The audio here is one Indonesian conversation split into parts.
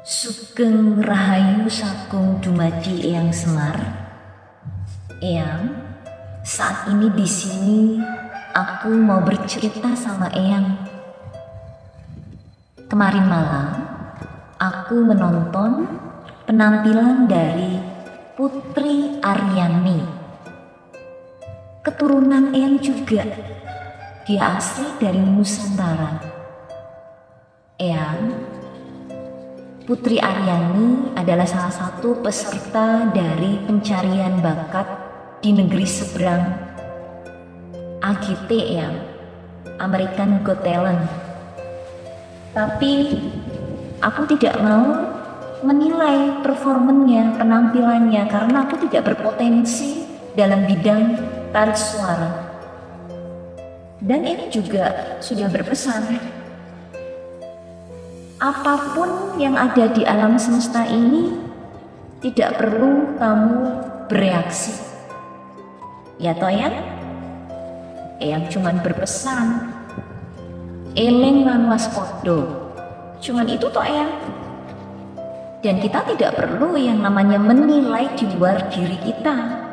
Sugeng Rahayu Sakung Dumadi Eyang Semar. Eyang, saat ini di sini aku mau bercerita sama Eyang. Kemarin malam aku menonton penampilan dari Putri Aryani. Keturunan Eyang juga. Dia asli dari Nusantara. Eyang, Putri Aryani adalah salah satu peserta dari pencarian bakat di negeri seberang, AGT yang American Got Talent. Tapi aku tidak mau menilai performanya, penampilannya, karena aku tidak berpotensi dalam bidang tarik suara. Dan ini juga sudah berpesan, apapun yang ada di alam semesta ini tidak perlu kamu bereaksi. Ya toh ya? Eyang cuman berpesan, eling lan waspada. Cuman itu toh Eyang. Dan kita tidak perlu yang namanya menilai di luar diri kita.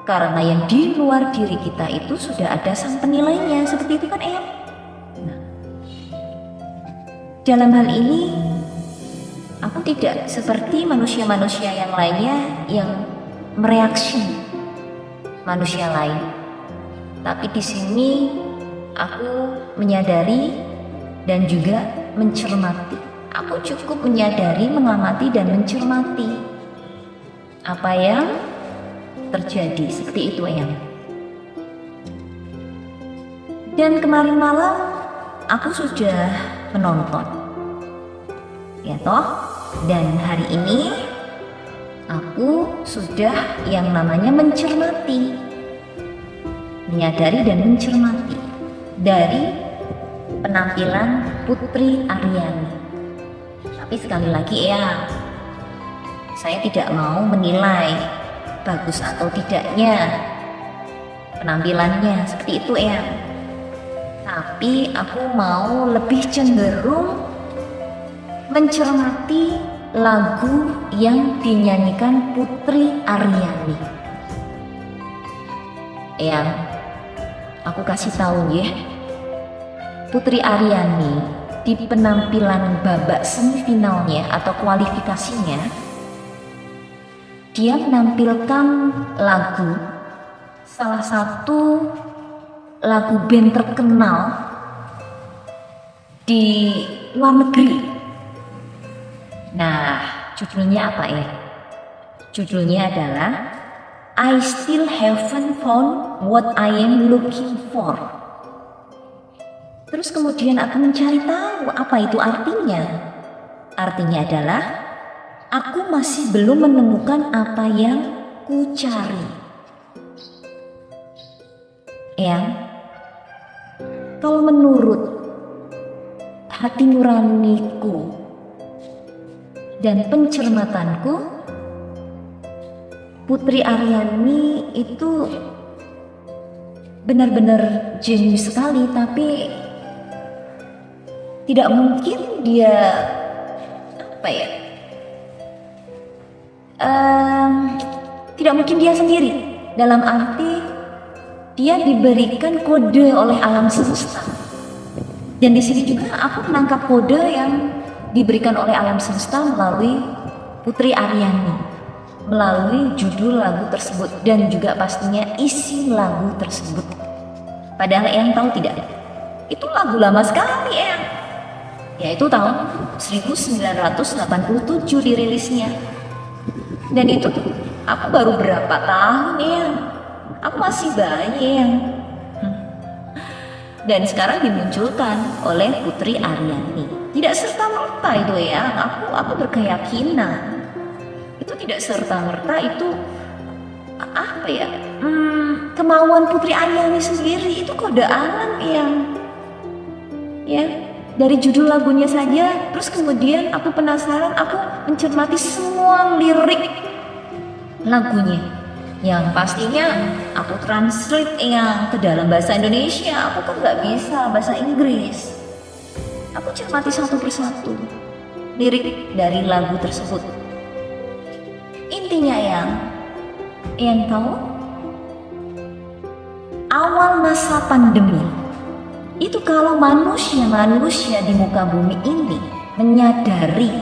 Karena yang di luar diri kita itu sudah ada sang penilainya. Seperti itu kan Eyang? Dalam hal ini, aku tidak seperti manusia-manusia yang lainnya yang mereaksi manusia lain. Tapi di sini aku menyadari dan juga mencermati. Aku cukup menyadari, mengamati dan mencermati apa yang terjadi. Seperti itu Eyang. Dan kemarin malam aku sudah menonton, ya toh, dan hari ini aku sudah yang namanya mencermati, menyadari dan mencermati dari penampilan Putri Aryani. Tapi sekali lagi ya, saya tidak mau menilai bagus atau tidaknya penampilannya, seperti itu ya. Tapi aku mau lebih cenderung mencermati lagu yang dinyanyikan Putri Aryani. Eyang, aku kasih tahu ya, Putri Aryani di penampilan babak semifinalnya atau kualifikasinya, dia menampilkan lagu, salah satu lagu band terkenal di luar negeri. Nah, judulnya apa ya? Judulnya adalah I Still Haven't Found What I Am Looking For. Terus kemudian aku mencari tahu apa itu artinya. Artinya adalah aku masih belum menemukan apa yang ku cari. Eyang, kalau menurut hati nuraniku dan pencermatanku, Putri Aryani itu benar-benar jenius sekali. Tapi tidak mungkin dia tidak mungkin dia sendiri, dalam arti dia diberikan kode oleh alam semesta. Dan di sini juga aku menangkap kode yang diberikan oleh alam semesta melalui Putri Aryani, melalui judul lagu tersebut dan juga pastinya isi lagu tersebut. Padahal Eyang tahu tidak? Itu lagu lama sekali Eyang. Yaitu tahun 1987 dirilisnya. Dan itu aku baru berapa tahun Eyang? Aku masih bayi Eyang. Dan sekarang dimunculkan oleh Putri Aryani. Tidak serta-merta itu Eyang. Aku berkeyakinan itu tidak serta-merta itu kemauan Putri Aryani sendiri. Itu kode alam Eyang. Ya, dari judul lagunya saja. Terus kemudian aku penasaran, aku mencermati semua lirik lagunya, yang pastinya aku translate yang ke dalam bahasa Indonesia. Aku kan nggak bisa bahasa Inggris. Aku cermati satu persatu lirik dari lagu tersebut. Intinya Eyang tahu, awal masa pandemi itu kalau manusia di muka bumi ini menyadari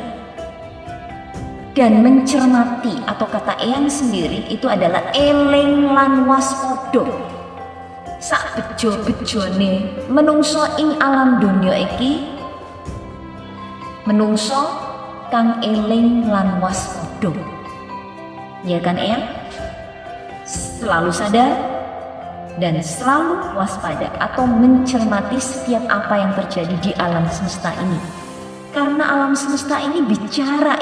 dan mencermati, atau kata Eyang sendiri itu adalah eleng lan waspodo sak bejo-bejone menungso ing alam dunia iki, menungso kang eleng lan waspodo, ya kan Eyang? Selalu sadar dan selalu waspada atau mencermati setiap apa yang terjadi di alam semesta ini. Karena alam semesta ini bicara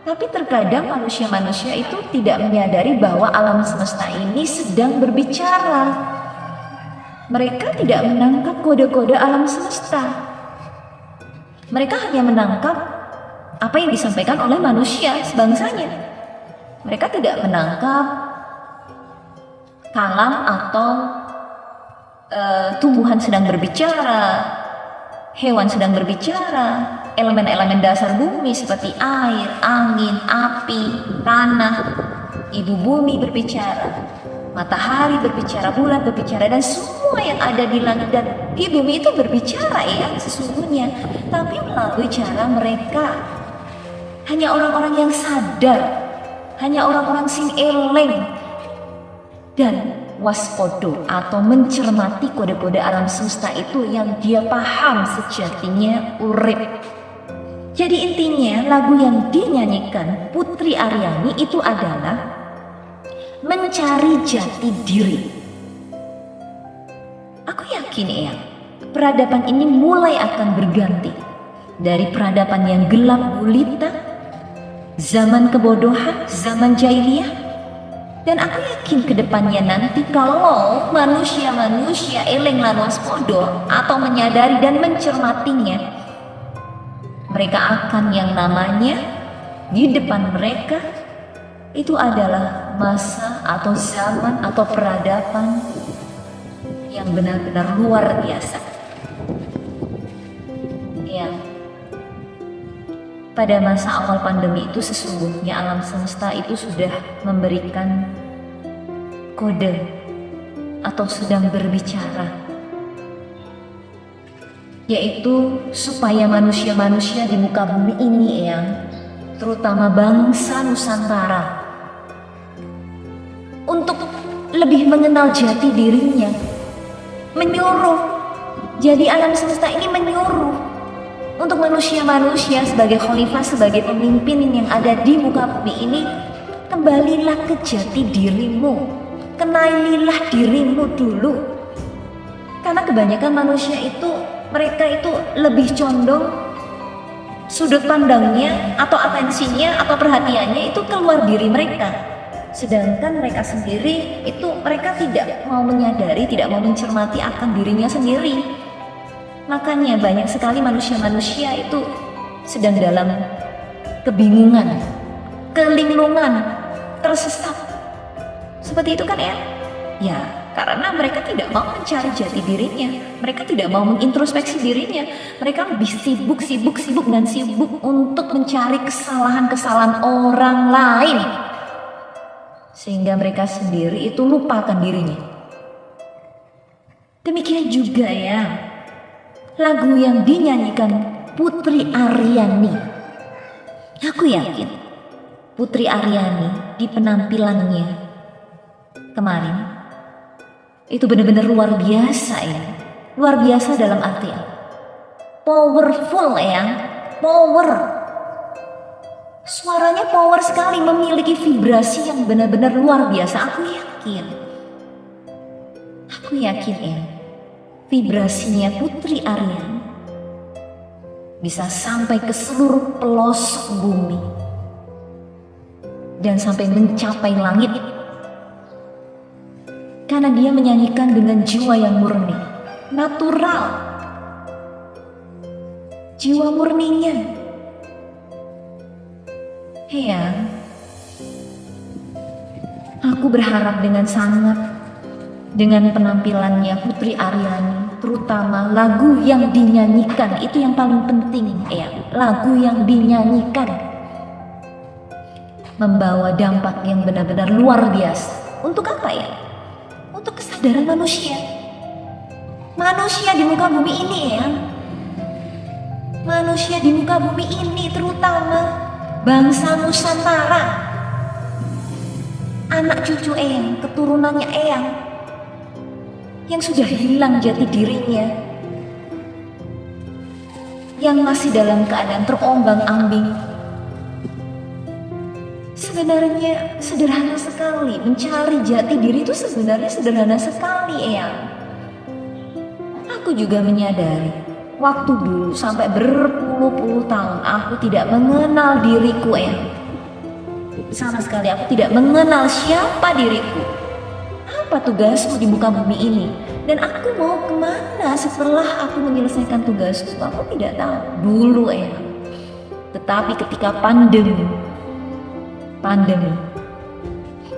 tapi terkadang manusia itu tidak menyadari bahwa alam semesta ini sedang berbicara. Mereka tidak menangkap kode-kode alam semesta. Mereka hanya menangkap apa yang disampaikan oleh manusia sebangsanya. Mereka tidak menangkap kalam atau tumbuhan sedang berbicara, hewan sedang berbicara, elemen-elemen dasar bumi seperti air, angin, api, tanah, ibu bumi berbicara, matahari berbicara, bulan berbicara, dan semua yang ada di langit dan di bumi itu berbicara sesungguhnya. Tapi melalui cara mereka, hanya orang-orang yang sadar, hanya orang-orang sing eleng dan waspodo atau mencermati kode-kode alam semesta itu yang dia paham sejatinya urip. Jadi intinya lagu yang dinyanyikan Putri Aryani itu adalah mencari jati diri. Aku yakin peradaban ini mulai akan berganti dari peradaban yang gelap gulita, zaman kebodohan, zaman jahiliyah. Dan aku yakin kedepannya nanti kalau manusia eleng lan waspodo atau menyadari dan mencermatinya, mereka akan yang namanya di depan mereka itu adalah masa atau zaman atau peradaban yang benar-benar luar biasa. Pada masa awal pandemi itu sesungguhnya alam semesta itu sudah memberikan kode atau sedang berbicara, yaitu supaya manusia di muka bumi ini terutama bangsa Nusantara untuk lebih mengenal jati dirinya, menyuruh. Jadi alam semesta ini menyuruh untuk manusia sebagai khalifah, sebagai pemimpin yang ada di muka bumi ini, kembalilah ke jati dirimu, kenalilah dirimu dulu. Karena kebanyakan manusia itu, mereka itu lebih condong sudut pandangnya atau atensinya atau perhatiannya itu keluar diri mereka. Sedangkan mereka sendiri itu mereka tidak mau menyadari, tidak mau mencermati akan dirinya sendiri. Makanya banyak sekali manusia itu sedang dalam kebingungan, kelinglungan, tersesat. Seperti itu kan ya? Karena mereka tidak mau mencari jati dirinya, mereka tidak mau mengintrospeksi dirinya, mereka lebih sibuk untuk mencari kesalahan-kesalahan orang lain, sehingga mereka sendiri itu lupakan dirinya. Demikian juga lagu yang dinyanyikan Putri Aryani. Aku yakin Putri Aryani di penampilannya kemarin itu benar-benar luar biasa luar biasa dalam arti powerful power. Suaranya power sekali, memiliki vibrasi yang benar-benar luar biasa. Aku yakin vibrasinya Putri Aryani bisa sampai ke seluruh pelosok bumi dan sampai mencapai langit, karena dia menyanyikan dengan jiwa yang murni, natural, jiwa murninya. Aku berharap dengan sangat dengan penampilannya Putri Aryani terutama lagu yang dinyanyikan, itu yang paling penting Eyang. Lagu yang dinyanyikan membawa dampak yang benar-benar luar biasa. Untuk apa ya? Untuk kesadaran manusia. Manusia di muka bumi ini Eyang. Manusia di muka bumi ini, terutama bangsa Nusantara, anak cucu Eyang, keturunannya Eyang, yang sudah hilang jati dirinya, yang masih dalam keadaan terombang-ambing. Sebenarnya sederhana sekali, mencari jati diri itu sebenarnya sederhana sekali Eyang. Aku juga menyadari, waktu dulu sampai berpuluh-puluh tahun aku tidak mengenal diriku Eyang. Sama sekali aku tidak mengenal siapa diriku. Apa tugasku di muka bumi ini? Dan aku mau kemana setelah aku menyelesaikan tugasku? Aku tidak tahu dulu Eyang. Tetapi ketika pandemi,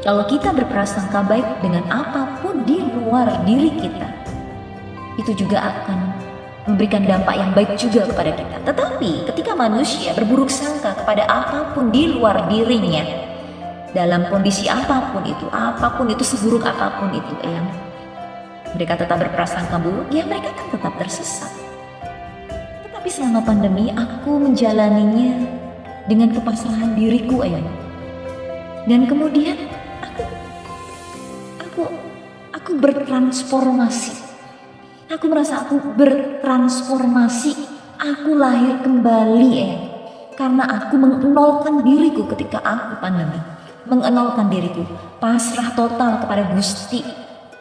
kalau kita berprasangka baik dengan apapun di luar diri kita, itu juga akan memberikan dampak yang baik juga kepada kita. Tetapi ketika manusia berburuk sangka kepada apapun di luar dirinya, dalam kondisi apapun itu seburuk apapun itu Eyang, mereka tetap berprasangka buruk, ya mereka kan tetap tersesat. Tetapi selama pandemi aku menjalaninya dengan kepasrahan diriku Eyang. Dan kemudian aku bertransformasi. Aku merasa aku bertransformasi. Aku lahir kembali Eyang. Karena aku mengenolkan diriku ketika aku pandemi. Mengenolkan diriku, pasrah total kepada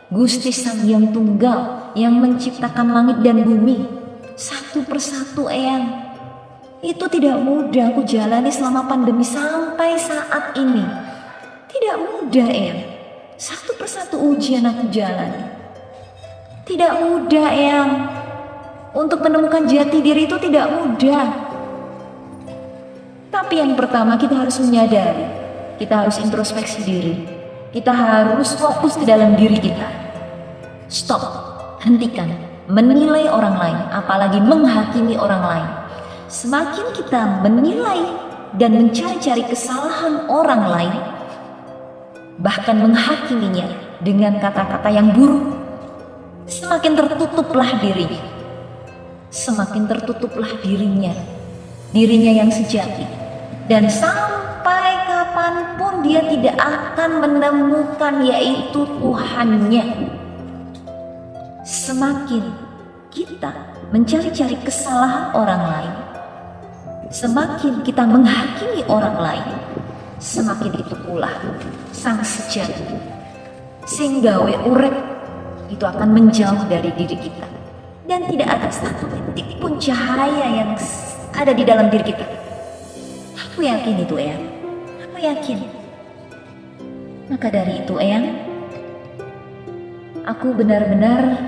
Gusti Sang Hyang Tunggal yang menciptakan langit dan bumi satu persatu Eyang. Itu tidak mudah aku jalani selama pandemi sampai saat ini. Tidak mudah Eyang. Satu persatu ujian aku jalani. Tidak mudah Eyang. Untuk menemukan jati diri itu tidak mudah. Tapi yang pertama kita harus menyadari, kita harus introspeksi diri. Kita harus fokus ke dalam diri kita. Stop, hentikan menilai orang lain, apalagi menghakimi orang lain. Semakin kita menilai dan mencari-cari kesalahan orang lain, bahkan menghakiminya dengan kata-kata yang buruk, semakin tertutuplah dirinya. Semakin tertutuplah dirinya yang sejati. Dan sampai kapanpun dia tidak akan menemukan yaitu Tuhannya. Semakin kita mencari-cari kesalahan orang lain, semakin kita menghakimi orang lain, semakin itu pula sang sejati, sing gawe urip itu akan menjauh dari diri kita. Dan tidak ada satu titik pun cahaya yang ada di dalam diri kita. Aku yakin itu Eyang. Aku yakin. Maka dari itu Eyang, aku benar-benar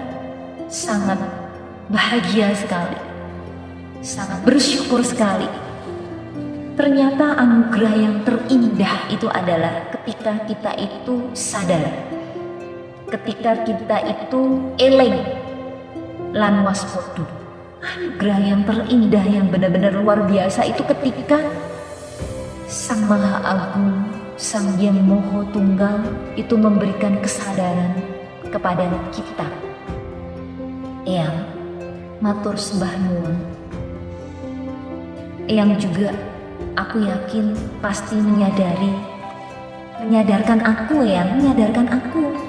sangat bahagia sekali. Sangat bersyukur sekali. Ternyata anugerah yang terindah itu adalah ketika kita itu sadar. Ketika kita itu eling lan waspada. Anugerah yang terindah yang benar-benar luar biasa itu ketika Sang Maha Agung, Sang Hyang Moho Tunggal itu memberikan kesadaran kepada kita. Eyang, matur sembah nuwun. Eyang juga, aku yakin pasti menyadarkan aku Eyang, menyadarkan aku.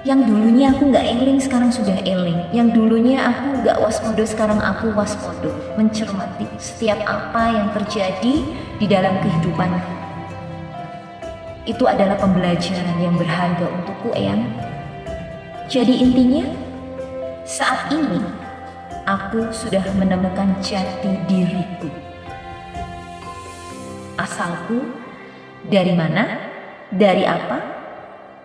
Yang dulunya aku gak eling, sekarang sudah eling. Yang dulunya aku gak waspada, sekarang aku waspada. Mencermati setiap apa yang terjadi di dalam kehidupan. Itu adalah pembelajaran yang berharga untukku Eyang. Jadi intinya, saat ini aku sudah menemukan jati diriku. Asalku dari mana, dari apa.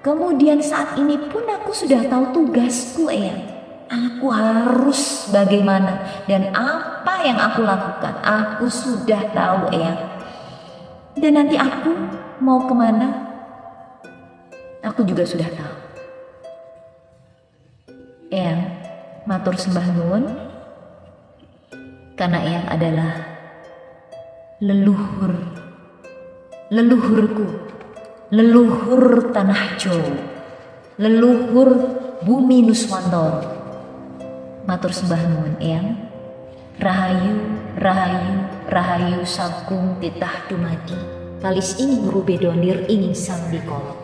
Kemudian saat ini pun aku sudah tahu tugasku Eyang. Aku harus bagaimana dan apa yang aku lakukan. Aku sudah tahu Eyang. Dan nanti aku mau kemana, aku juga sudah tahu. Eyang matur sembah nuwun karena Eyang adalah leluhurku, leluhur tanah Jawa, leluhur bumi Nuswantara. Matur sembah nuwun Eyang. Rahayu, rahayu, rahayu sagung titah dumadi. Kalis ing guru bedonir ing sambikala.